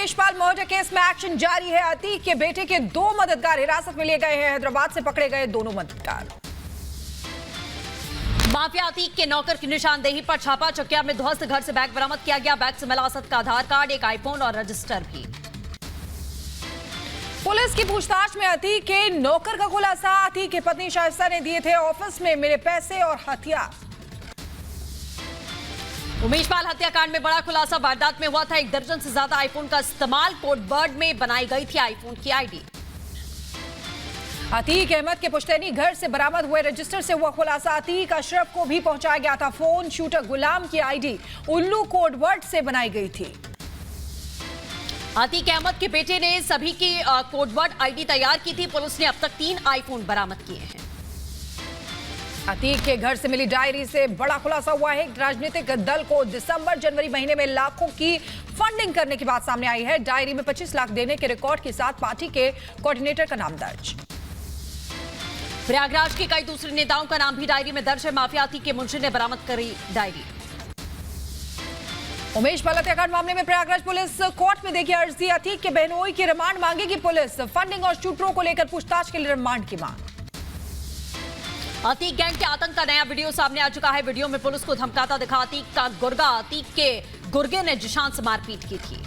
Umesh Pal murder case में action जारी है। अतीक के बेटे के 2 मददगार हिरासत में लिए गए हैं। हैदराबाद से पकड़े गए दोनों मददगार। माफिया अतीक के नौकर की निशानदेही पर छापा। चकिया में ध्वस्त घर से बैग बरामद किया गया। बैग से मिला असद का आधार कार्ड, एक आईफोन और रजिस्टर भी। पुलिस की पूछताछ में अतीक के नौकर का खुलासा। अतीक की पत्नी शाइस्ता ने दिए थे ऑफिस में मिले पैसे और हथियार। उमेश पाल हत्याकांड में बड़ा खुलासा। वारदात में हुआ था 1 दर्जन से ज्यादा आईफोन का इस्तेमाल। कोड वर्ड में बनाई गई थी आईफोन की आईडी। अतीक अहमद के पुश्तैनी घर से बरामद हुए रजिस्टर से हुआ खुलासा। अतीक अशरफ को भी पहुंचाया गया था फोन। शूटर गुलाम की आईडी उल्लू कोड वर्ड से बनाई गई थी। अतीक अहमद के बेटे ने सभी की कोडवर्ड आईडी तैयार की थी। पुलिस ने अब तक 3 आईफोन बरामद किए हैं। अतीक के घर से मिली डायरी से बड़ा खुलासा हुआ है। राजनीतिक दल को दिसंबर जनवरी महीने में लाखों की फंडिंग करने की बात सामने आई है। डायरी में 25 लाख देने के रिकॉर्ड के साथ पार्टी के कोऑर्डिनेटर का नाम दर्ज। प्रयागराज के कई दूसरे नेताओं का नाम भी डायरी में दर्ज है। माफिया अतीक के मुंशी ने बरामद करी डायरी। उमेश पाल हत्याकांड मामले में प्रयागराज पुलिस कोर्ट में देगी अर्जी। अतीक के बहनोई की रिमांड मांगेगी पुलिस। फंडिंग और शूटरों को लेकर पूछताछ के लिए रिमांड की मांग। अतीक गैंग के आतंक का नया वीडियो सामने आ चुका है। वीडियो में पुलिस को धमकाता दिखा अतीक का गुर्गा। अतीक के गुर्गे ने जिशान से मारपीट की थी।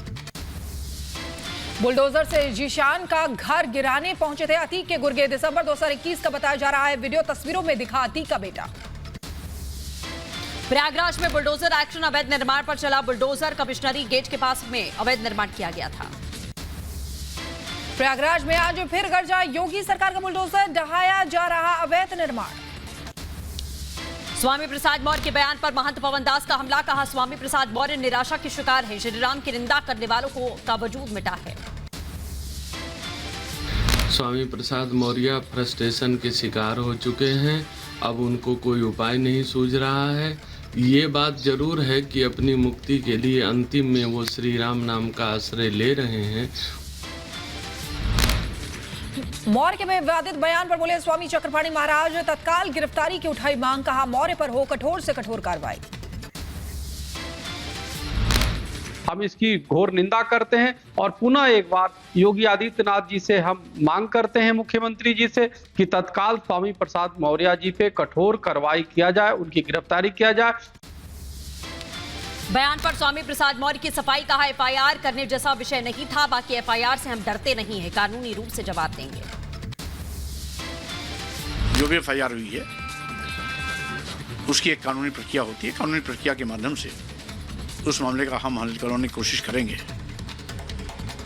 बुलडोजर से जिशान का घर गिराने पहुंचे थे अतीक के गुर्गे। दिसंबर 2021 का बताया जा रहा है। वीडियो तस्वीरों में दिखा अतीक का बेटा। प्रयागराज में बुलडोजर एक्शन। अवैध निर्माण पर चला बुलडोजर। कमिश्नरी गेट के पास में अवैध निर्माण किया गया था। प्रयागराज में आज फिर गरजा योगी सरकार का बुलडोजर। ढहाया जा रहा अवैध निर्माण। स्वामी प्रसाद मौर्य के बयान पर महंत पवन दास का हमला। कहा स्वामी प्रसाद मौर्य निराशा के शिकार है। श्री राम की निंदा करने वालों का वजूद मिटा है। स्वामी प्रसाद मौर्य फ्रस्ट्रेशन के शिकार हो चुके हैं। अब उनको कोई उपाय नहीं सूझ रहा है। ये बात जरूर है कि अपनी मुक्ति के लिए अंतिम में वो श्री राम नाम का आश्रय ले रहे हैं। मौर्य के विवादित बयान पर बोले स्वामी चक्रपाणी महाराज। तत्काल गिरफ्तारी की उठाई मांग। कहा मौर्य पर हो कठोर से कठोर कार्रवाई। हम इसकी घोर निंदा करते हैं और पुनः एक बार योगी आदित्यनाथ जी से हम मांग करते हैं, मुख्यमंत्री जी से, कि तत्काल स्वामी प्रसाद मौर्य जी पे कठोर कार्रवाई किया जाए, उनकी गिरफ्तारी किया जाए। बयान पर स्वामी प्रसाद मौर्य की सफाई। कहा एफआईआर करने जैसा विषय नहीं था। बाकी एफआईआर से हम डरते नहीं है, कानूनी रूप से जवाब देंगे। जो भी एफआईआर हुई है उसकी एक कानूनी प्रक्रिया होती है। कानूनी प्रक्रिया के माध्यम से उस मामले का हम हल करवाने की कोशिश करेंगे।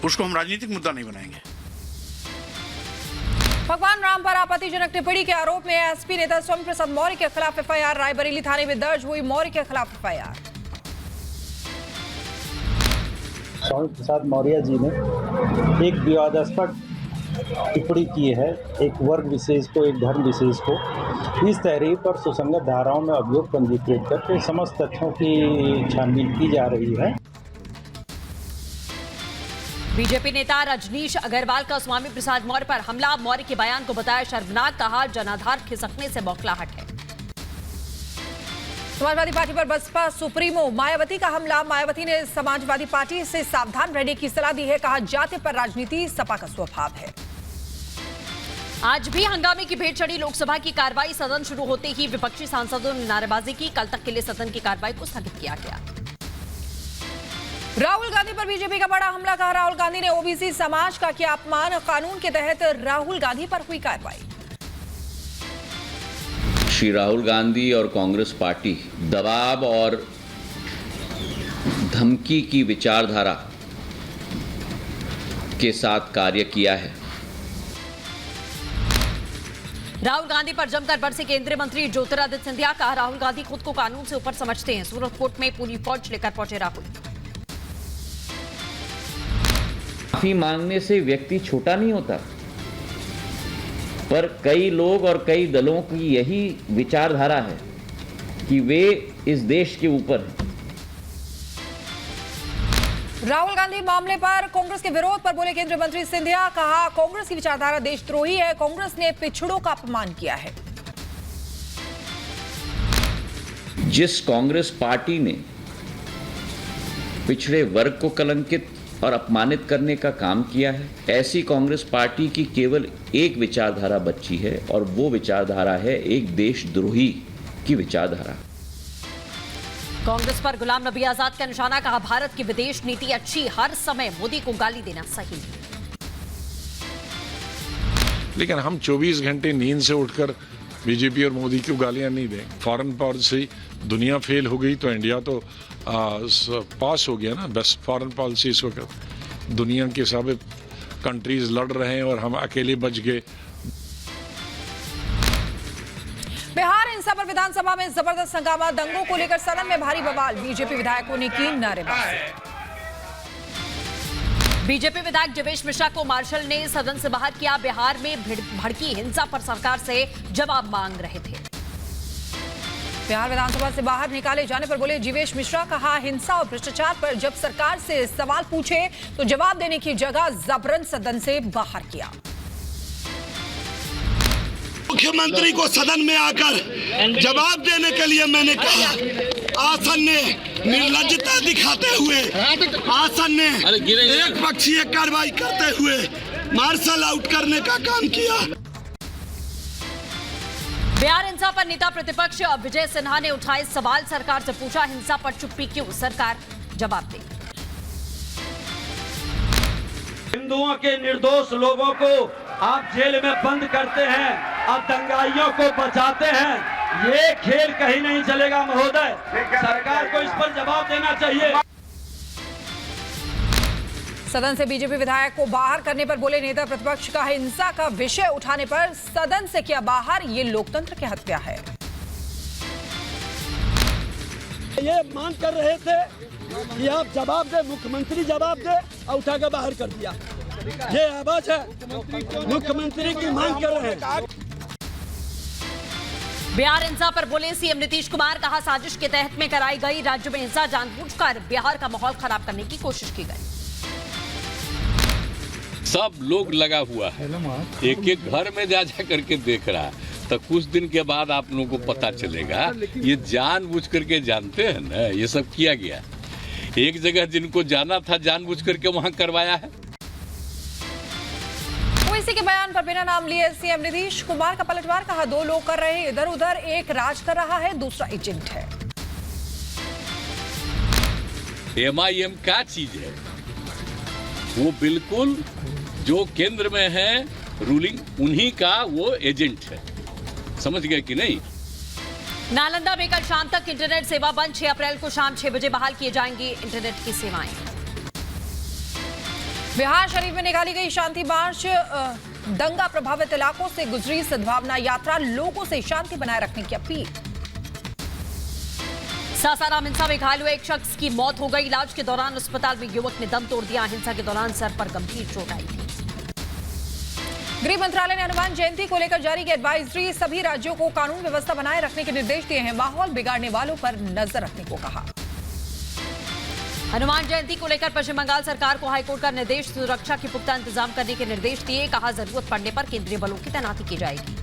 उसको हम राजनीतिक मुद्दा नहीं बनाएंगे। भगवान राम पर आपत्तिजनक टिप्पणी के आरोप में एसपी नेता स्वामी प्रसाद मौर्य के खिलाफ एफआईआर। रायबरेली थाने में दर्ज हुई मौर्य के खिलाफ एफआईआर। स्वामी प्रसाद मौर्य जी ने एक विवादास्पद टिप्पणी की है, एक वर्ग विशेष को, एक धर्म विशेष को। इस तहरीर पर सुसंगत धाराओं में अभियोग पंजीकृत करके समस्त तथ्यों की छानबीन की जा रही है। बीजेपी नेता रजनीश अग्रवाल का स्वामी प्रसाद मौर्य पर हमला। मौर्य के बयान को बताया शर्मनाक। कहा जनाधार खिसकने से बौखलाहट है। समाजवादी पार्टी पर बसपा सुप्रीमो मायावती का हमला। मायावती ने समाजवादी पार्टी से सावधान रहने की सलाह दी है। कहा जाति पर राजनीति सपा का स्वभाव है। आज भी हंगामे की भेंट चढ़ी लोकसभा की कार्रवाई। सदन शुरू होते ही विपक्षी सांसदों ने नारेबाजी की। कल तक के लिए सदन की कार्रवाई को स्थगित किया गया। राहुल गांधी पर बीजेपी का बड़ा हमला। कहा राहुल गांधी ने ओबीसी समाज का किया अपमान। कानून के तहत राहुल गांधी पर हुई कार्रवाई। श्री राहुल गांधी और कांग्रेस पार्टी दबाव और धमकी की विचारधारा के साथ कार्य किया है। राहुल गांधी पर जमकर बरसे केंद्रीय मंत्री ज्योतिरादित्य सिंधिया। कहा राहुल गांधी खुद को कानून से ऊपर समझते हैं। सूरत कोर्ट में पूरी फौज लेकर पहुंचे राहुल। माफी मांगने से व्यक्ति छोटा नहीं होता, पर कई लोग और कई दलों की यही विचारधारा है कि वे इस देश के ऊपर हैं। राहुल गांधी मामले पर कांग्रेस के विरोध पर बोले केंद्रीय मंत्री सिंधिया। कहा कांग्रेस की विचारधारा देशद्रोही है। कांग्रेस ने पिछड़ों का अपमान किया है। जिस कांग्रेस पार्टी ने पिछड़े वर्ग को कलंकित और अपमानित करने का काम किया है। ऐसी कांग्रेस पार्टी की केवल एक विचारधारा बची है और वो विचारधारा है एक देशद्रोही की विचारधारा। कांग्रेस पर गुलाम नबी आजाद का निशाना, कहा भारत की विदेश नीति अच्छी, हर समय मोदी को गाली देना सही नहीं। लेकिन हम 24 घंटे नींद से उठकर बीजेपी और मोदी को गालियां नहीं दें। फॉरेन पॉलिसी दुनिया फेल हो गई तो इंडिया तो पास हो गया ना। बेस्ट फॉरेन पॉलिसी इस वक्त दुनिया के सब कंट्रीज लड़ रहे हैं और हम अकेले बच गए। बिहार हिंसा पर विधानसभा में जबरदस्त हंगामा, दंगों को लेकर सदन में भारी बवाल, बीजेपी विधायकों ने की नारेबाजी। बीजेपी विधायक जीवेश मिश्रा को मार्शल ने सदन से बाहर किया, बिहार में भड़की हिंसा पर सरकार से जवाब मांग रहे थे। बिहार विधानसभा से बाहर निकाले जाने पर बोले जीवेश मिश्रा, कहा हिंसा और भ्रष्टाचार पर जब सरकार से सवाल पूछे तो जवाब देने की जगह जबरन सदन से बाहर किया। मुख्यमंत्री को सदन में आकर जवाब देने के लिए मैंने कहा, आसन ने निर्लज्जता दिखाते हुए, आसन ने एक पक्षीय कार्रवाई करते हुए मार्शल आउट करने का काम किया। बिहार हिंसा पर नेता प्रतिपक्ष विजय सिन्हा ने उठाए सवाल, सरकार से पूछा हिंसा पर चुप्पी क्यों, सरकार जवाब दे। हिंदुओं के निर्दोष लोगों को आप जेल में बंद करते हैं, आप दंगाइयों को बचाते हैं, ये खेल कहीं नहीं चलेगा महोदय। सरकार को इस पर जवाब देना चाहिए। सदन से बीजेपी विधायक को बाहर करने पर बोले नेता प्रतिपक्ष, का हिंसा का विषय उठाने पर सदन से किया बाहर, ये लोकतंत्र की हत्या है। ये मांग कर रहे थे कि आप जवाब दे, मुख्यमंत्री जवाब दे, और उठा के बाहर कर दिया। ये आवाज है, मुख्यमंत्री की मांग कर रहे हैं। बिहार हिंसा पर बोले सीएम नीतीश कुमार, कहा साजिश के तहत में कराई गई राज्य में हिंसा, जानबूझकर बिहार का माहौल खराब करने की कोशिश की गई। सब लोग लगा हुआ है, एक एक घर में जा जा करके देख रहा है, तो कुछ दिन के बाद आप लोगों को पता चलेगा। ये जानबूझ करके जानते हैं ना, ये सब किया गया। एक जगह जिनको जाना था जानबूझ करके वहां करवाया है। ओवैसी के बयान पर बिना नाम लिए सीएम नीतीश कुमार का पलटवार, कहा दो लोग कर रहे इधर उधर, एक राज कर रहा है, दूसरा एजेंट है। MIM क्या चीज है? वो बिल्कुल जो केंद्र में है रूलिंग, उन्हीं का वो एजेंट है। समझ गए कि नहीं? नालंदा में कल शाम तक इंटरनेट सेवा बंद, 6 अप्रैल को शाम 6 बजे बहाल किए जाएंगी इंटरनेट की सेवाएं। बिहार शरीफ में निकाली गई शांति मार्च, दंगा प्रभावित इलाकों से गुजरी सद्भावना यात्रा, लोगों से शांति बनाए रखने की अपील। सासाराम हिंसा में घायल हुए एक शख्स की मौत हो गई, इलाज के दौरान अस्पताल में युवक ने दम तोड़ दिया, हिंसा के दौरान सर पर गंभीर चोट आई थी। गृह मंत्रालय ने हनुमान जयंती को लेकर जारी की एडवाइजरी, सभी राज्यों को कानून व्यवस्था बनाए रखने के निर्देश दिए हैं, माहौल बिगाड़ने वालों पर नजर रखने को कहा। हनुमान जयंती को लेकर पश्चिम बंगाल सरकार को हाईकोर्ट का निर्देश, सुरक्षा के पुख्ता इंतजाम करने के निर्देश दिए, कहा जरूरत पड़ने पर केंद्रीय बलों की तैनाती की जाएगी।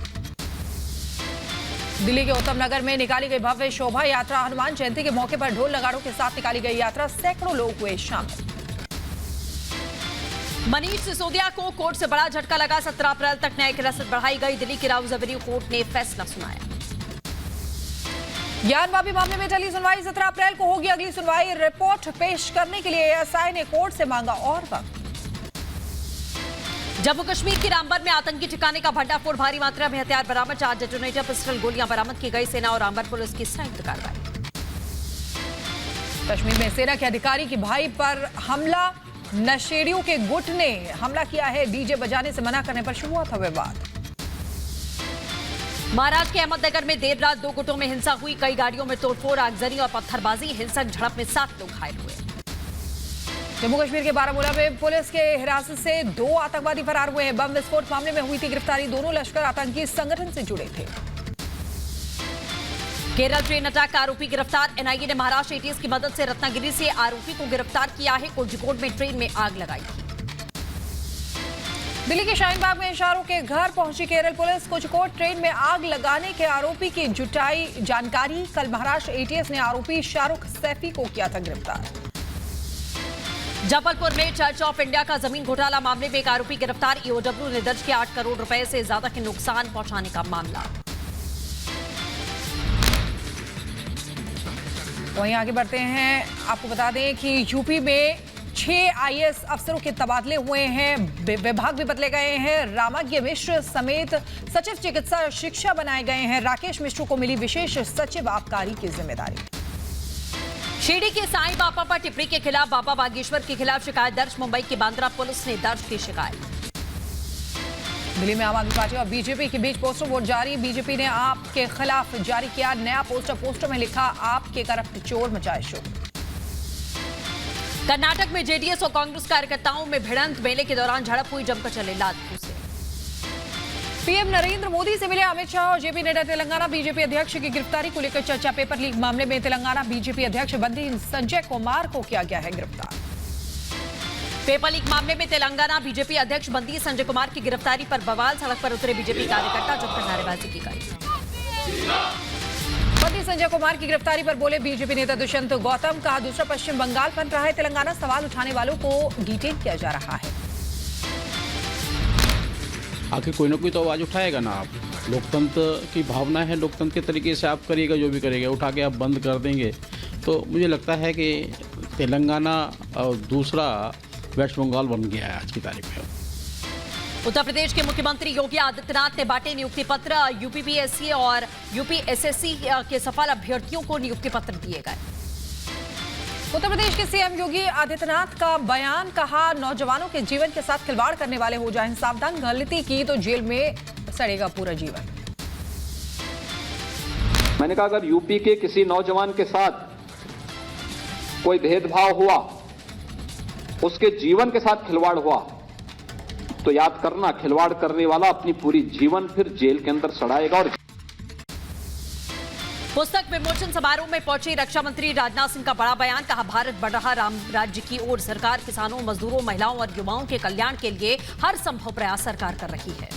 दिल्ली के उत्तम नगर में निकाली गई भव्य शोभा यात्रा, हनुमान जयंती के मौके पर ढोल नगाड़ों के साथ निकाली गई यात्रा, सैकड़ों लोग हुए शामिल। मनीष सिसोदिया को कोर्ट से बड़ा झटका लगा, 17 अप्रैल तक न्यायिक हिरासत बढ़ाई गई, दिल्ली की राउज एवेन्यू कोर्ट ने फैसला सुनाया। ज्ञानवापी मामले में टली सुनवाई, 17 अप्रैल को होगी अगली सुनवाई, रिपोर्ट पेश करने के लिए एएसआई ने कोर्ट से मांगा और वक्त। जम्मू कश्मीर के रामबन में आतंकी ठिकाने का भंडाफोड़, भारी मात्रा में हथियार बरामद, 4 डेटोनेटर पिस्टल गोलियां बरामद की गई, सेना और रामबन पुलिस की संयुक्त कार्रवाई। कश्मीर में सेना के अधिकारी की भाई पर हमला, नशेड़ियों के गुट ने हमला किया है, डीजे बजाने से मना करने पर शुरू हुआ था विवाद। महाराष्ट्र के अहमदनगर में देर रात 2 गुटों में हिंसा हुई, कई गाड़ियों में तोड़फोड़, आगजनी और पत्थरबाजी, हिंसक झड़प में 7 लोग घायल हुए। जम्मू कश्मीर के बारामूला में पुलिस के हिरासत से 2 आतंकवादी फरार हुए हैं, बम विस्फोट मामले में हुई थी गिरफ्तारी, दोनों लश्कर आतंकी संगठन से जुड़े थे। केरल ट्रेन अटैक का आरोपी गिरफ्तार, एनआईए ने महाराष्ट्र एटीएस की मदद से रत्नागिरी से आरोपी को गिरफ्तार किया है, कोझिकोड में ट्रेन में आग लगाई थी। दिल्ली के शाहीनबाग में इशारों के घर पहुंची केरल पुलिस, कोझिकोड ट्रेन में आग लगाने के आरोपी की जुटाई जानकारी, कल महाराष्ट्र एटीएस ने आरोपी शाहरुख सैफी को किया था गिरफ्तार। जबलपुर में चर्च ऑफ इंडिया का जमीन घोटाला मामले में एक आरोपी गिरफ्तार। ईओडब्ल्यू ने दर्ज किया 8 करोड़ रुपए से ज्यादा के नुकसान पहुंचाने का मामला। वहीं आगे बढ़ते हैं, आपको बता दें कि यूपी में 6 आईएएस अफसरों के तबादले हुए हैं, विभाग भी बदले गए हैं। रामज्ञ मिश्र समेत सचिव चिकित्सा शिक्षा बनाए गए हैं। राकेश मिश्र को मिली विशेष सचिव आबकारी की जिम्मेदारी। शिरडी के साईं बाबा पर टिप्पणी के खिलाफ बाबा बागेश्वर के खिलाफ शिकायत दर्ज। मुंबई की बांद्रा पुलिस ने दर्ज की शिकायत। दिल्ली में आम आदमी पार्टी और बीजेपी के बीच पोस्टर वोट जारी। बीजेपी ने आप के खिलाफ जारी किया नया पोस्टर में लिखा आपके करप्ट चोर मचाए शोर। कर्नाटक में जेडीएस और कांग्रेस कार्यकर्ताओं में भिड़ंत। मेले के दौरान झड़प हुई, जमकर चले लात घूंसे। पीएम नरेंद्र मोदी से मिले अमित शाह और जेपी नड्डा। तेलंगाना बीजेपी अध्यक्ष की गिरफ्तारी को लेकर चर्चा। पेपर लीक मामले में तेलंगाना बीजेपी अध्यक्ष बंदी संजय कुमार को किया गया है गिरफ्तार। पेपर लीक मामले में तेलंगाना बीजेपी अध्यक्ष बंदी संजय कुमार की गिरफ्तारी पर बवाल। सड़क पर उतरे बीजेपी कार्यकर्ता, जमकर नारेबाजी की गई। बंदी संजय कुमार की गिरफ्तारी पर बोले बीजेपी नेता दुष्यंत गौतम। कहा दूसरा पश्चिम बंगाल बन रहा है तेलंगाना। सवाल उठाने वालों को डिटेन किया जा रहा है। आखिर कोई ना कोई तो आवाज उठाएगा ना। आप लोकतंत्र की भावना है, लोकतंत्र के तरीके से आप करिएगा, जो भी करेगा उठा के आप बंद कर देंगे तो मुझे लगता है कि तेलंगाना और दूसरा वेस्ट बंगाल बन गया है आज की तारीख में। उत्तर प्रदेश के मुख्यमंत्री योगी आदित्यनाथ ने बांटे नियुक्ति पत्र। यूपीपीएससी और यूपीएसएससी के सफल अभ्यर्थियों को नियुक्ति पत्र दिए गए। उत्तर प्रदेश के सीएम योगी आदित्यनाथ का बयान। कहा नौजवानों के जीवन के साथ खिलवाड़ करने वाले हो जाएं सावधान। गलती की तो जेल में सड़ेगा पूरा जीवन। मैंने कहा अगर यूपी के किसी नौजवान के साथ कोई भेदभाव हुआ, उसके जीवन के साथ खिलवाड़ हुआ, तो याद करना खिलवाड़ करने वाला अपनी पूरी जीवन फिर जेल के अंदर सड़ाएगा। और पुस्तक विमोचन समारोह में पहुंचे रक्षा मंत्री राजनाथ सिंह का बड़ा बयान। कहा भारत बढ़ रहा राम राज्य की ओर। सरकार किसानों, मजदूरों, महिलाओं और युवाओं के कल्याण के लिए हर संभव प्रयास सरकार कर रही है।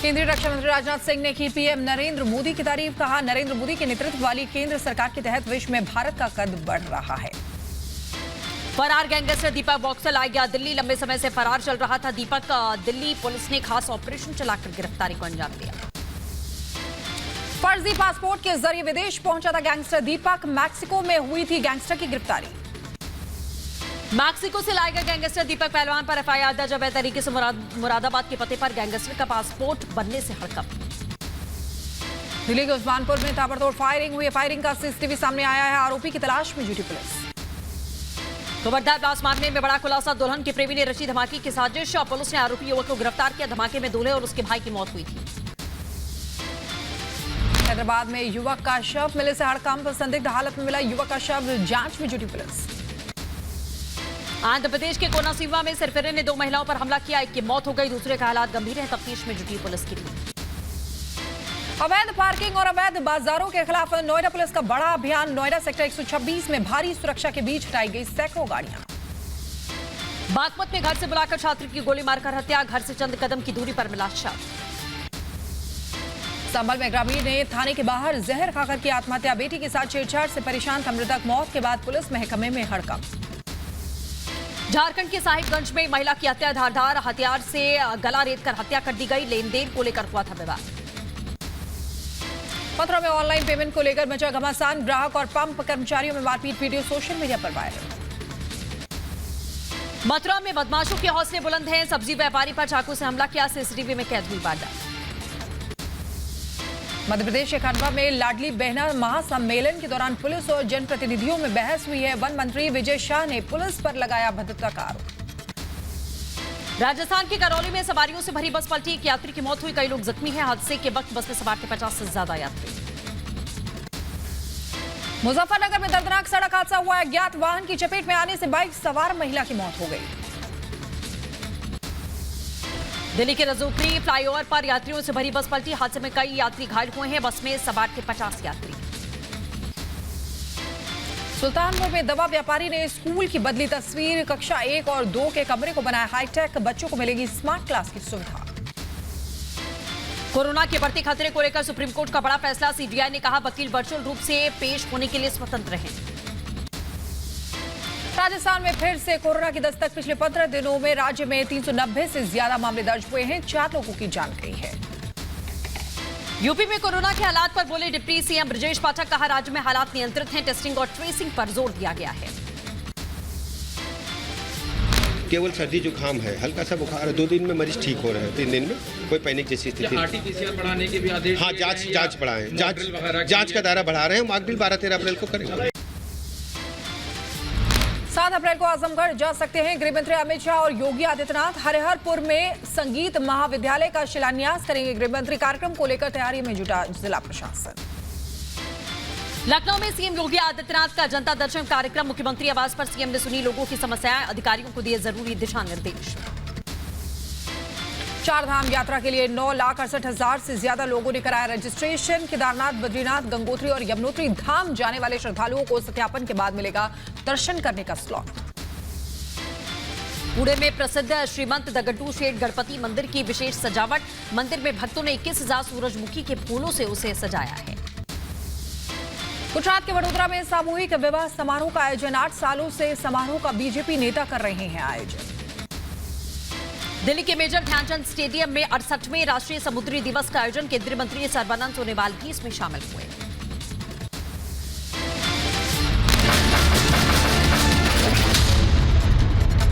केंद्रीय रक्षा मंत्री राजनाथ सिंह ने की पीएम नरेंद्र मोदी की तारीफ। कहा नरेंद्र मोदी के नेतृत्व वाली केंद्र सरकार के तहत विश्व में भारत का कद बढ़ रहा है। फरार गैंगस्टर दीपक बॉक्सर आ गया दिल्ली। लंबे समय से फरार चल रहा था दीपक। दिल्ली पुलिस ने खास ऑपरेशन चलाकर गिरफ्तारी को अंजाम दिया। फर्जी पासपोर्ट के जरिए विदेश पहुंचा था गैंगस्टर दीपक। मैक्सिको में हुई थी गैंगस्टर की गिरफ्तारी। मैक्सिको से लाए गए गैंगस्टर दीपक पहलवान पर एफआईआर दर्ज। अवैध तरीके से मुरादाबाद के पते पर गैंगस्टर का पासपोर्ट बनने से हड़कंप। दिल्ली के उस्मानपुर में ताबड़तोड़ फायरिंग हुई। फायरिंग का सीसीटीवी सामने आया है। आरोपी की तलाश में जुटी पुलिस। खबरदार ब्लास्ट मामले में बड़ा खुलासा। दुल्हन के प्रेमी ने रची धमाके की साजिश। पुलिस ने आरोपी युवक को गिरफ्तार किया। धमाके में दूल्हे और उसके भाई की मौत हुई थी। हैदराबाद में युवक का शव मिलने से हड़कंप। संदिग्ध हालत में मिला युवक का शव। जांच में जुटी पुलिस। आंध्र प्रदेश के कोनासीमा में सरफिरे ने 2 महिलाओं पर हमला किया। एक की मौत हो गई, दूसरे का हालात गंभीर है। तफ्तीश में जुटी पुलिस की टीम। अवैध पार्किंग और अवैध बाजारों के खिलाफ नोएडा पुलिस का बड़ा अभियान। नोएडा सेक्टर 126 में भारी सुरक्षा के बीच हटाई गई सैकड़ों गाड़ियां। बागपत में घर से बुलाकर छात्र की गोली मारकर हत्या। घर से चंद कदम की दूरी पर मिला शव। संभल में ग्रामीण ने थाने के बाहर जहर खाकर की आत्महत्या। बेटी के साथ छेड़छाड़ से परेशान था मृतक। मौत के बाद पुलिस महकमे में हड़कंप। झारखंड के साहिबगंज में महिला की हत्या। धारदार हथियार से गला रेतकर हत्या कर दी गई। लेन देन को लेकर हुआ था विवाद। मथुरा में ऑनलाइन पेमेंट को लेकर मचा घमासान। ग्राहक और पंप कर्मचारियों में मारपीट। वीडियो सोशल मीडिया पर वायरल। मथुरा में बदमाशों के हौसले बुलंद हैं। सब्जी व्यापारी पर चाकू से हमला किया। सीसीटीवी में कैद हुई वारदात। मध्य प्रदेश के खंडवा में लाडली बहना महासम्मेलन के दौरान पुलिस और जनप्रतिनिधियों में बहस हुई है। वन मंत्री विजय शाह ने पुलिस पर लगाया भद्रता का आरोप। राजस्थान के करौली में सवारियों से भरी बस पलटी। एक यात्री की मौत हुई, कई लोग जख्मी हैं। हादसे के वक्त बस में सवार थे 50 से ज्यादा यात्री। मुजफ्फरनगर में दर्दनाक सड़क हादसा हुआ। अज्ञात वाहन की चपेट में आने से बाइक सवार महिला की मौत हो गई। दिल्ली के रजूपरी फ्लाईओवर पर यात्रियों से भरी बस पलटी। हादसे में कई यात्री घायल हुए हैं। बस में सवार थे 50 यात्री। सुल्तानपुर में दवा व्यापारी ने स्कूल की बदली तस्वीर। कक्षा 1 और 2 के कमरे को बनाया हाईटेक। बच्चों को मिलेगी स्मार्ट क्लास की सुविधा। कोरोना के बढ़ते खतरे को लेकर सुप्रीम कोर्ट का बड़ा फैसला। सीबीआई ने कहा वकील वर्चुअल रूप से पेश होने के लिए स्वतंत्र हैं। राजस्थान में फिर से कोरोना की दस्तक। पिछले 15 दिनों में राज्य में 390 से ज्यादा मामले दर्ज हुए हैं। 4 लोगों की जान गई है। यूपी में कोरोना के हालात पर बोले डिप्टी सीएम ब्रजेश पाठक। कहा राज्य में हालात नियंत्रित हैं। टेस्टिंग और ट्रेसिंग पर जोर दिया गया है। केवल सर्दी जुकाम है, हल्का सा बुखार है, 2 दिन में मरीज ठीक हो रहे हैं, 3 दिन में कोई पैनिक जैसी स्थिति। आरटीपीसीआर बढ़ाने के भी आदेश। हाँ, जांच बढ़ाएं, जांच का दायरा बढ़ा रहे हैं। मॉकड्रिल 12-13 अप्रैल को करेंगे। 7 अप्रैल को आजमगढ़ जा सकते हैं गृह मंत्री अमित शाह और योगी आदित्यनाथ। हरिहरपुर में संगीत महाविद्यालय का शिलान्यास करेंगे गृह मंत्री। कार्यक्रम को लेकर तैयारी में जुटा जिला प्रशासन। लखनऊ में सीएम योगी आदित्यनाथ का जनता दर्शन कार्यक्रम। मुख्यमंत्री आवास पर सीएम ने सुनी लोगों की समस्याएं। अधिकारियों को दिए जरूरी दिशा निर्देश। 4 धाम यात्रा के लिए 9,68,000 से ज्यादा लोगों ने कराया रजिस्ट्रेशन। केदारनाथ, बद्रीनाथ, गंगोत्री और यमुनोत्री धाम जाने वाले श्रद्धालुओं को सत्यापन के बाद मिलेगा दर्शन करने का स्लॉट। पुणे में प्रसिद्ध श्रीमंत दगड्डू शेठ गणपति मंदिर की विशेष सजावट। मंदिर में भक्तों ने 21,000 सूरजमुखी के फूलों से उसे सजाया है। गुजरात के वडोदरा में सामूहिक विवाह समारोह का आयोजन। 8 सालों से समारोह का बीजेपी नेता कर रहे हैं आयोजन। दिल्ली के मेजर ध्यानचंद स्टेडियम में 68वें राष्ट्रीय समुद्री दिवस का आयोजन। केंद्रीय मंत्री सर्बानंद सोनोवाल भी इसमें शामिल हुए।